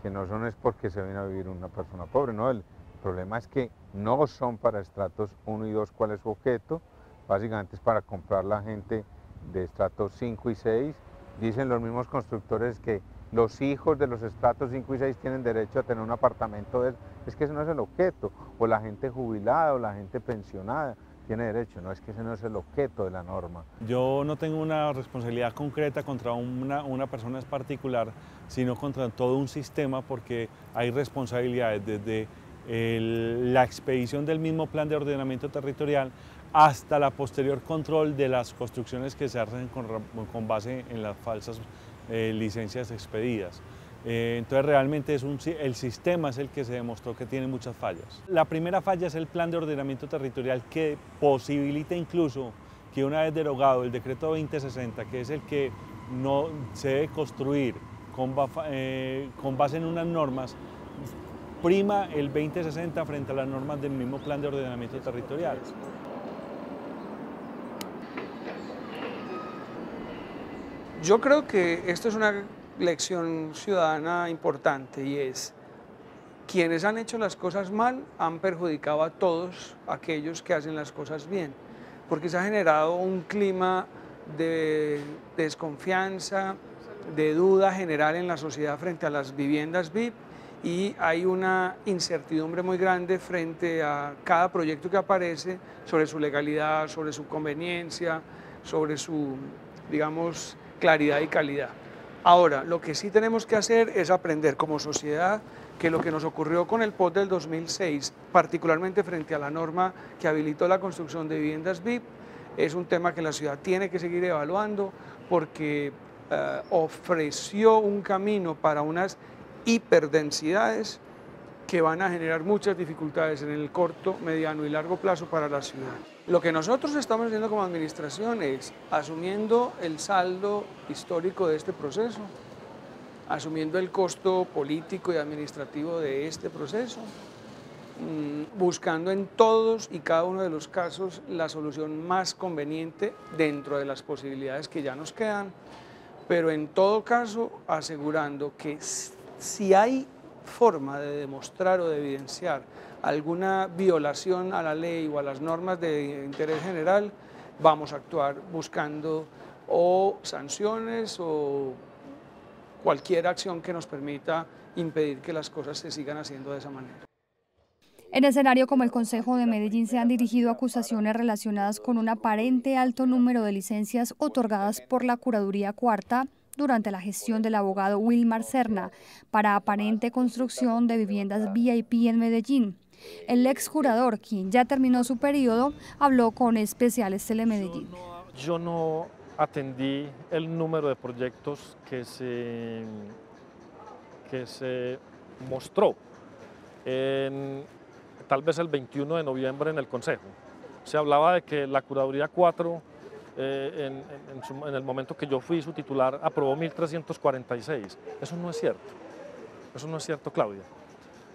que no son es porque se viene a vivir una persona pobre, no, el problema es que no son para estratos 1 y 2, ¿cuál es su objeto? Básicamente es para comprar la gente de estratos 5 y 6, dicen los mismos constructores que los hijos de los estratos 5 y 6 tienen derecho a tener un apartamento, es que ese no es el objeto, o la gente jubilada o la gente pensionada tiene derecho, no, es que ese no es el objeto de la norma. Yo no tengo una responsabilidad concreta contra una persona en particular, sino contra todo un sistema, porque hay responsabilidades desde la expedición del mismo plan de ordenamiento territorial hasta la posterior control de las construcciones que se hacen con base en las falsas licencias expedidas. Entonces realmente el sistema es el que se demostró que tiene muchas fallas. La primera falla es el plan de ordenamiento territorial, que posibilita incluso que una vez derogado el decreto 2060, que es el que no se debe construir con base en unas normas, prima el 2060 frente a las normas del mismo plan de ordenamiento territorial. Yo creo que esto es una lección ciudadana importante, y es: quienes han hecho las cosas mal han perjudicado a todos aquellos que hacen las cosas bien, porque se ha generado un clima de desconfianza, de duda general en la sociedad frente a las viviendas VIP, y hay una incertidumbre muy grande frente a cada proyecto que aparece sobre su legalidad, sobre su conveniencia, sobre su, digamos, claridad y calidad. Ahora, lo que sí tenemos que hacer es aprender como sociedad que lo que nos ocurrió con el POT del 2006, particularmente frente a la norma que habilitó la construcción de viviendas VIP, es un tema que la ciudad tiene que seguir evaluando, porque ofreció un camino para unas hiperdensidades que van a generar muchas dificultades en el corto, mediano y largo plazo para la ciudad. Lo que nosotros estamos haciendo como administración es, asumiendo el saldo histórico de este proceso, asumiendo el costo político y administrativo de este proceso, buscando en todos y cada uno de los casos la solución más conveniente dentro de las posibilidades que ya nos quedan, pero en todo caso asegurando que si hay forma de demostrar o de evidenciar alguna violación a la ley o a las normas de interés general, vamos a actuar buscando o sanciones o cualquier acción que nos permita impedir que las cosas se sigan haciendo de esa manera. En escenario como el Concejo de Medellín se han dirigido acusaciones relacionadas con un aparente alto número de licencias otorgadas por la Curaduría Cuarta durante la gestión del abogado Wilmar Serna para aparente construcción de viviendas VIP en Medellín. El ex jurador, quien ya terminó su periodo, habló con Especiales Telemedellín. Yo no atendí el número de proyectos que se mostró tal vez el 21 de noviembre en el Consejo. Se hablaba de que la Curaduría 4, en el momento que yo fui su titular, aprobó 1.346. Eso no es cierto. Eso no es cierto, Claudia.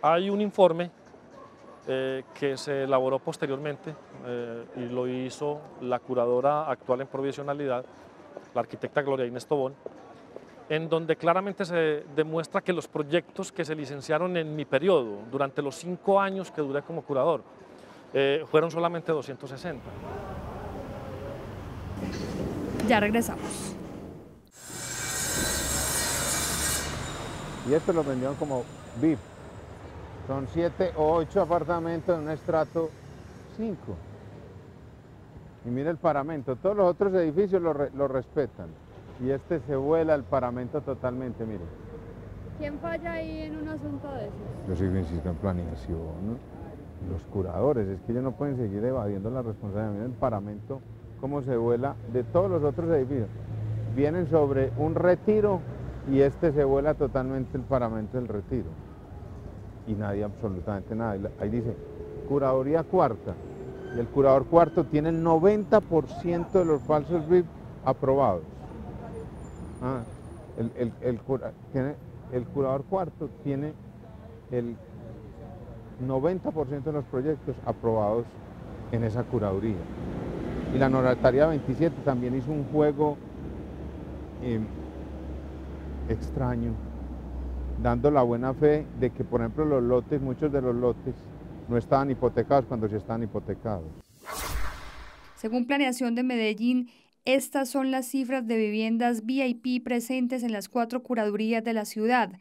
Hay un informe que se elaboró posteriormente y lo hizo la curadora actual en provisionalidad, la arquitecta Gloria Inés Tobón, en donde claramente se demuestra que los proyectos que se licenciaron en mi periodo, durante los 5 años que duré como curador, fueron solamente 260. Ya regresamos. Y esto lo vendieron como VIP. Son 7 o 8 apartamentos en un estrato 5. Y mire el paramento, todos los otros edificios lo respetan. Y este se vuela el paramento totalmente, mire. ¿Quién falla ahí en un asunto de esos? Yo sigo insistiendo en planeación, ¿no? Los curadores, es que ellos no pueden seguir evadiendo la responsabilidad. Miren el paramento, cómo se vuela de todos los otros edificios. Vienen sobre un retiro y este se vuela totalmente el paramento del retiro. Y nadie, absolutamente nada. Ahí dice, Curaduría Cuarta. Y el curador cuarto tiene el 90% de los falsos VIP aprobados. El curador cuarto tiene el 90% de los proyectos aprobados en esa curaduría. Y la Notariedad 27 también hizo un juego extraño, dando la buena fe de que, por ejemplo, los lotes, muchos de los lotes, no estaban hipotecados cuando sí estaban hipotecados. Según Planeación de Medellín, estas son las cifras de viviendas VIP presentes en las 4 curadurías de la ciudad,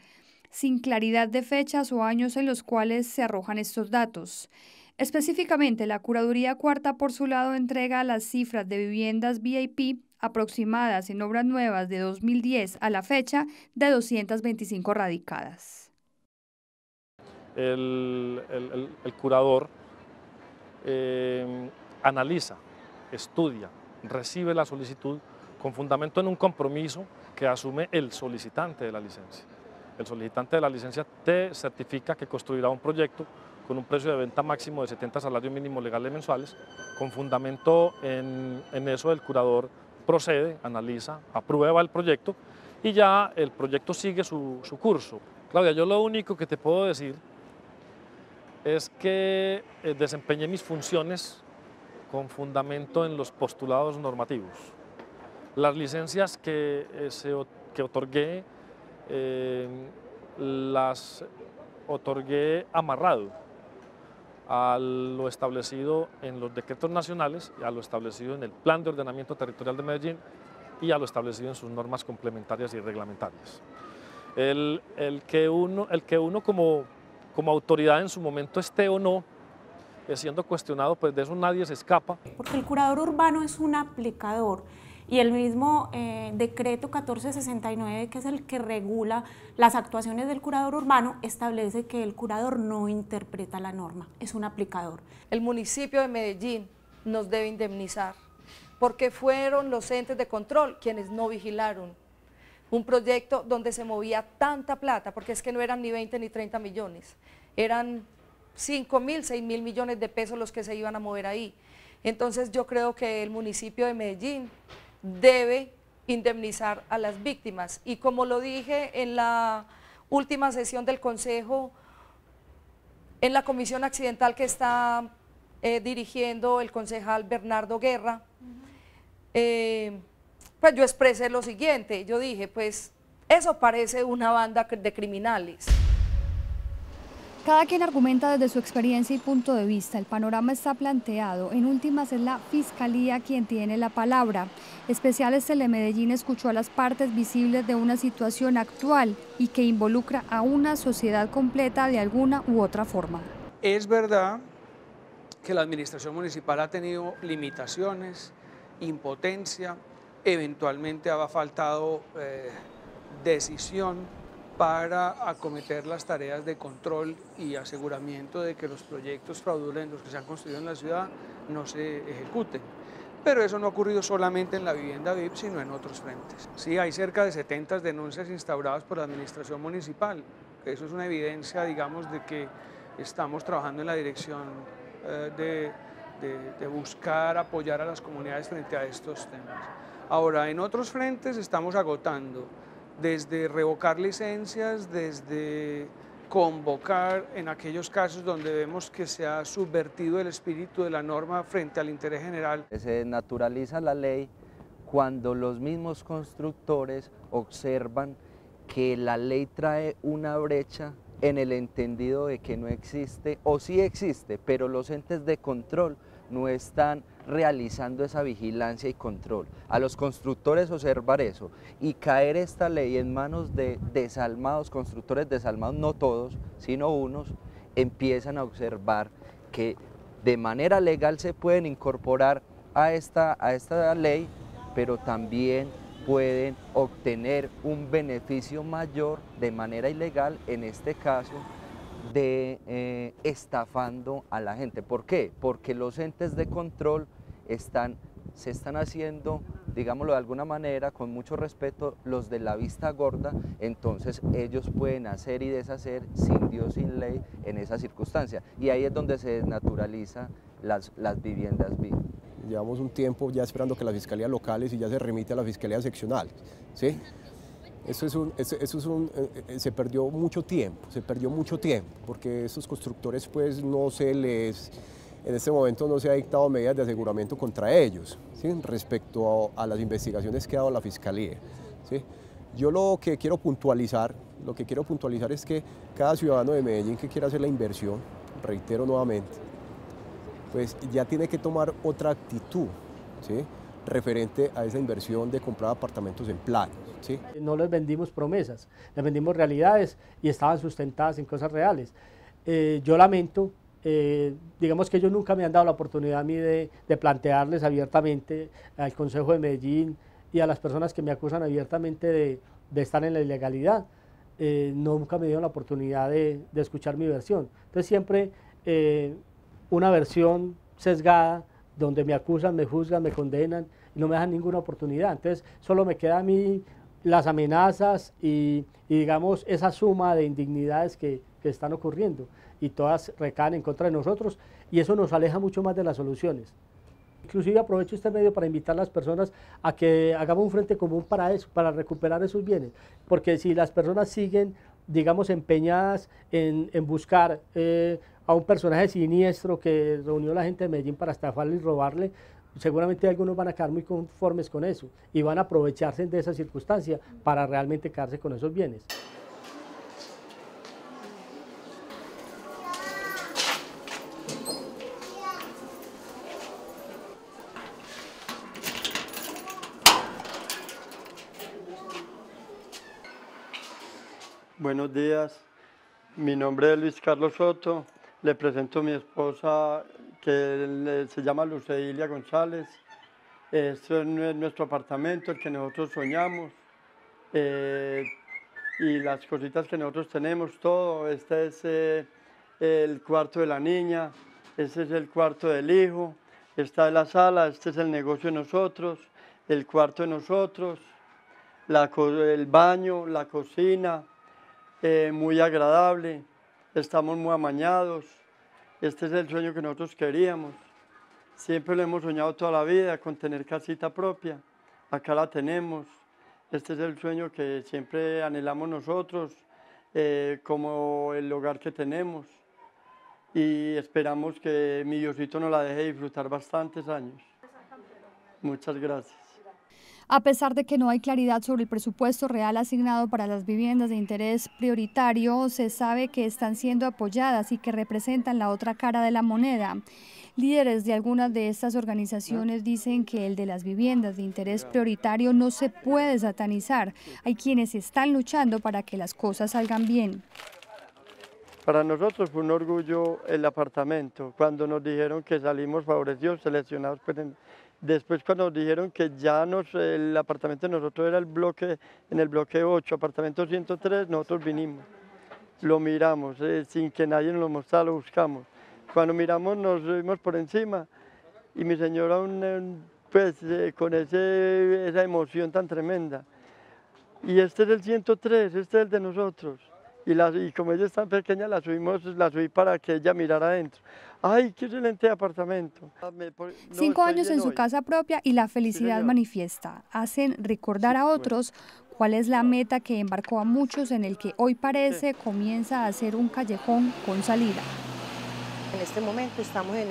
sin claridad de fechas o años en los cuales se arrojan estos datos. Específicamente, la Curaduría Cuarta, por su lado, entrega las cifras de viviendas VIP aproximadas en obras nuevas de 2010 a la fecha de 225 radicadas. El curador analiza, estudia, recibe la solicitud con fundamento en un compromiso que asume el solicitante de la licencia. El solicitante de la licencia te certifica que construirá un proyecto con un precio de venta máximo de 70 salarios mínimos legales mensuales. Con fundamento en eso, el curador procede, analiza, aprueba el proyecto y ya el proyecto sigue su curso. Claudia, yo lo único que te puedo decir es que desempeñé mis funciones con fundamento en los postulados normativos. Las licencias que otorgué, las otorgué amarrado a lo establecido en los decretos nacionales, a lo establecido en el Plan de Ordenamiento Territorial de Medellín y a lo establecido en sus normas complementarias y reglamentarias. El que uno como autoridad en su momento esté o no siendo cuestionado, pues de eso nadie se escapa. Porque el curador urbano es un aplicador y el mismo decreto 1469, que es el que regula las actuaciones del curador urbano, establece que el curador no interpreta la norma, es un aplicador. El municipio de Medellín nos debe indemnizar porque fueron los entes de control quienes no vigilaron un proyecto donde se movía tanta plata, porque es que no eran ni 20 ni 30 millones, eran 5.000, 6.000 millones de pesos los que se iban a mover ahí. Entonces yo creo que el municipio de Medellín debe indemnizar a las víctimas y como lo dije en la última sesión del Consejo, en la comisión accidental que está dirigiendo el concejal Bernardo Guerra, pues yo expresé lo siguiente, yo dije, pues eso parece una banda de criminales. Cada quien argumenta desde su experiencia y punto de vista. El panorama está planteado. En últimas es la Fiscalía quien tiene la palabra. Especiales Telemedellín escuchó a las partes visibles de una situación actual y que involucra a una sociedad completa de alguna u otra forma. Es verdad que la administración municipal ha tenido limitaciones, impotencia, eventualmente ha faltado decisión para acometer las tareas de control y aseguramiento de que los proyectos fraudulentos que se han construido en la ciudad no se ejecuten. Pero eso no ha ocurrido solamente en la vivienda VIP, sino en otros frentes. Sí, hay cerca de 70 denuncias instauradas por la administración municipal. Eso es una evidencia, digamos, de que estamos trabajando en la dirección de buscar apoyar a las comunidades frente a estos temas. Ahora, en otros frentes estamos agotando desde revocar licencias, desde convocar en aquellos casos donde vemos que se ha subvertido el espíritu de la norma frente al interés general. Se naturaliza la ley cuando los mismos constructores observan que la ley trae una brecha en el entendido de que no existe, o sí existe, pero los entes de control no están realizando esa vigilancia y control. A los constructores observar eso y caer esta ley en manos de desalmados, constructores desalmados, no todos, sino unos, empiezan a observar que de manera legal se pueden incorporar a esta ley, pero también pueden obtener un beneficio mayor de manera ilegal, en este caso, de estafando a la gente. ¿Por qué? Porque los entes de control se están haciendo, digámoslo de alguna manera, con mucho respeto, los de la vista gorda, entonces ellos pueden hacer y deshacer sin Dios, sin ley, en esa circunstancia. Y ahí es donde se desnaturaliza las viviendas VIP. Llevamos un tiempo ya esperando que las fiscalías locales y ya se remite a la fiscalía seccional, ¿sí? Se perdió mucho tiempo, porque estos constructores pues en este momento no se ha dictado medidas de aseguramiento contra ellos, ¿sí? Respecto a las investigaciones que ha dado la Fiscalía, ¿sí? Yo lo que quiero puntualizar es que cada ciudadano de Medellín que quiera hacer la inversión, reitero nuevamente, pues ya tiene que tomar otra actitud, ¿sí? Referente a esa inversión de comprar apartamentos en planos, ¿sí? No les vendimos promesas, les vendimos realidades y estaban sustentadas en cosas reales. Yo lamento, digamos que ellos nunca me han dado la oportunidad a mí de plantearles abiertamente al Consejo de Medellín y a las personas que me acusan abiertamente de estar en la ilegalidad. Nunca me dieron la oportunidad de escuchar mi versión. Entonces siempre una versión sesgada, donde me acusan, me juzgan, me condenan y no me dejan ninguna oportunidad. Entonces solo me queda a mí las amenazas y digamos esa suma de indignidades que están ocurriendo y todas recaen en contra de nosotros y eso nos aleja mucho más de las soluciones. Inclusive aprovecho este medio para invitar a las personas a que hagamos un frente común para eso, para recuperar esos bienes, porque si las personas siguen, digamos, empeñadas en buscar a un personaje siniestro que reunió a la gente de Medellín para estafarle y robarle, seguramente algunos van a quedar muy conformes con eso y van a aprovecharse de esa circunstancia para realmente quedarse con esos bienes. Buenos días, mi nombre es Luis Carlos Soto, le presento a mi esposa que se llama Luceilia González. Este es nuestro apartamento, el que nosotros soñamos y las cositas que nosotros tenemos, todo. Este es el cuarto de la niña, este es el cuarto del hijo, esta es la sala, este es el negocio de nosotros, el cuarto de nosotros, el baño, la cocina. Muy agradable, estamos muy amañados, este es el sueño que nosotros queríamos, siempre lo hemos soñado toda la vida con tener casita propia, acá la tenemos, este es el sueño que siempre anhelamos nosotros, como el hogar que tenemos y esperamos que mi Diosito nos la deje disfrutar bastantes años. Muchas gracias. A pesar de que no hay claridad sobre el presupuesto real asignado para las viviendas de interés prioritario, se sabe que están siendo apoyadas y que representan la otra cara de la moneda. Líderes de algunas de estas organizaciones dicen que el de las viviendas de interés prioritario no se puede satanizar. Hay quienes están luchando para que las cosas salgan bien. Para nosotros fue un orgullo el apartamento, cuando nos dijeron que salimos favorecidos, seleccionados. Después cuando nos dijeron que ya el apartamento de nosotros era en el bloque 8, apartamento 103, nosotros vinimos, lo miramos, sin que nadie nos lo mostrara, lo buscamos. Cuando miramos nos vimos por encima y mi señora pues, con esa emoción tan tremenda. Y este es el 103, este es el de nosotros. Y como ella es tan pequeña, la subí para que ella mirara adentro. ¡Ay, qué excelente apartamento! 5 años en su casa propia y la felicidad manifiesta. Hacen recordar a otros cuál es la meta que embarcó a muchos en el que hoy parece comienza a ser un callejón con salida. En este momento estamos en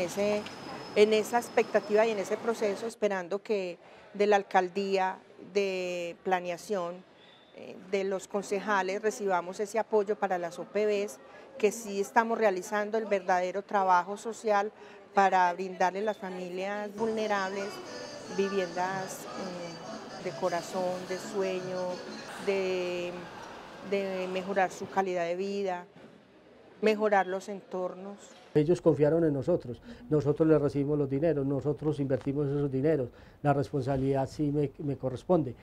esa expectativa y en ese proceso, esperando que de la alcaldía, de planeación, de los concejales recibamos ese apoyo para las OPBs, que sí estamos realizando el verdadero trabajo social para brindarle a las familias vulnerables viviendas de corazón, de sueño, de mejorar su calidad de vida, mejorar los entornos. Ellos confiaron en nosotros les recibimos los dineros, nosotros invertimos esos dineros, la responsabilidad sí me corresponde.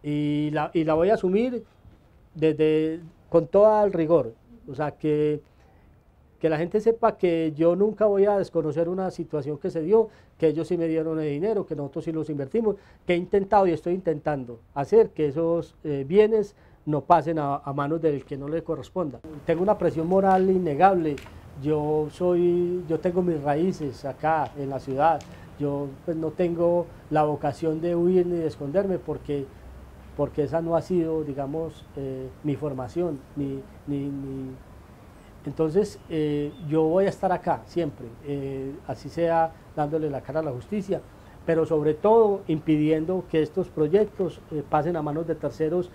Y la voy a asumir con todo el rigor, o sea, que la gente sepa que yo nunca voy a desconocer una situación que se dio, que ellos sí me dieron el dinero, que nosotros sí los invertimos, que he intentado y estoy intentando hacer que esos bienes no pasen a manos del que no le corresponda. Tengo una presión moral innegable, yo tengo mis raíces acá en la ciudad, yo pues, no tengo la vocación de huir ni de esconderme porque esa no ha sido, digamos, mi formación, entonces yo voy a estar acá siempre, así sea dándole la cara a la justicia, pero sobre todo impidiendo que estos proyectos pasen a manos de terceros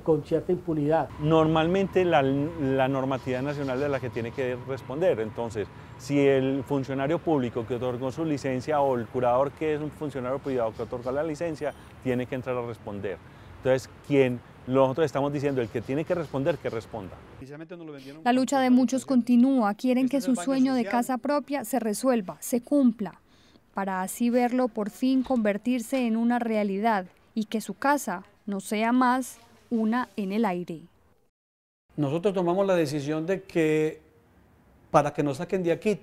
con cierta impunidad. Normalmente la normatividad nacional es la que tiene que responder, entonces si el funcionario público que otorgó su licencia o el curador que es un funcionario privado que otorgó la licencia tiene que entrar a responder. Entonces, nosotros estamos diciendo, el que tiene que responder, que responda. La lucha de muchos continúa, quieren que su sueño de casa propia se resuelva, se cumpla, para así verlo por fin convertirse en una realidad y que su casa no sea más una en el aire. Nosotros tomamos la decisión de que para que nos saquen de aquí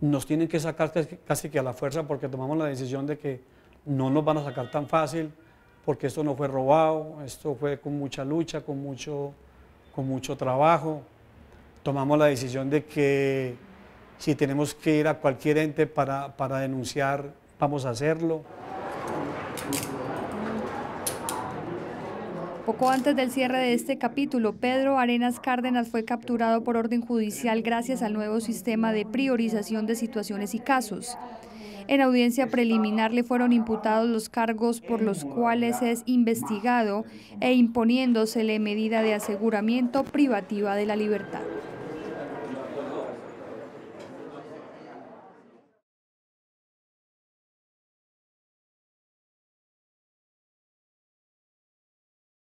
nos tienen que sacar casi que a la fuerza, porque tomamos la decisión de que no nos van a sacar tan fácil, porque esto no fue robado, esto fue con mucha lucha, con mucho trabajo. Tomamos la decisión de que si tenemos que ir a cualquier ente para denunciar, vamos a hacerlo. Poco antes del cierre de este capítulo, Pedro Arenas Cárdenas fue capturado por orden judicial gracias al nuevo sistema de priorización de situaciones y casos. En audiencia preliminar le fueron imputados los cargos por los cuales es investigado e imponiéndosele medida de aseguramiento privativa de la libertad.